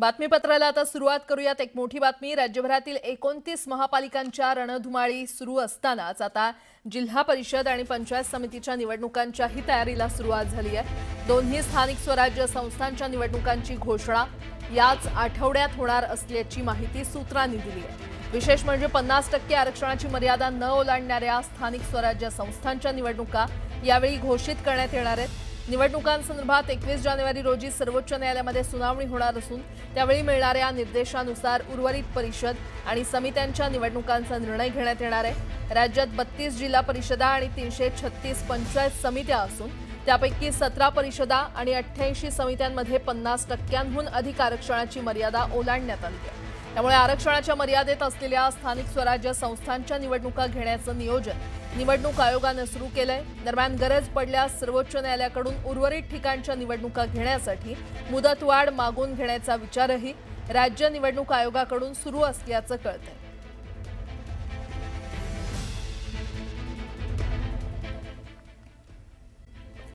बातमीपत्राला आता सुरुवात करूयात। एक मोठी बातमी, राज्यभरातील 29 महापालिकांच्या रणधुमाळी सुरू असतानाच आता जिल्हा परिषद आणि पंचायत समितीच्या निवडणुकांच्याही तयारीला सुरुवात झाली आहे। दोन्ही स्थानिक स्वराज्य संस्थांच्या निवडणुकांची घोषणा याच आठवड्यात होणार असल्याची माहिती सूत्रांनी दिली आहे। विशेष म्हणजे 50% आरक्षणाची मर्यादा न ओलांडणाऱ्या स्थानिक स्वराज्य संस्थांच्या निवडणुका यावेळी घोषित करण्यात येणार आहेत। निवडणुकांसंदर्भात 21 जानेवारी रोजी सर्वोच्च न्यायालयामध्ये सुनावणी होणार असून त्यावेळी मिळणाऱ्या निर्देशानुसार उर्वरित परिषद आणि समित्यांच्या निवडणुकांचा निर्णय घेण्यात येणार आहे। राज्यात 32 जिल्हा परिषदा आणि 336 पंचायत समित्या असून त्यापैकी 17 परिषदा आणि 88 समित्यांमध्ये 50%हून अधिक आरक्षणाची मर्यादा ओलांडण्यात आली आहे। त्यामुळे आरक्षणाच्या मर्यादेत असलेल्या स्थानिक स्वराज्य संस्थांच्या निवडणुका घेण्याचं नियोजन निवडणूक आयोगाने सुरू केलंय। दरम्यान गरज पडल्यास सर्वोच्च न्यायालयाकडून उर्वरित ठिकाणच्या निवडणुका घेण्यासाठी मुदतवाढ मागून घेण्याचा विचारही राज्य निवडणूक आयोगाकडून सुरू असल्याचं कळतंय।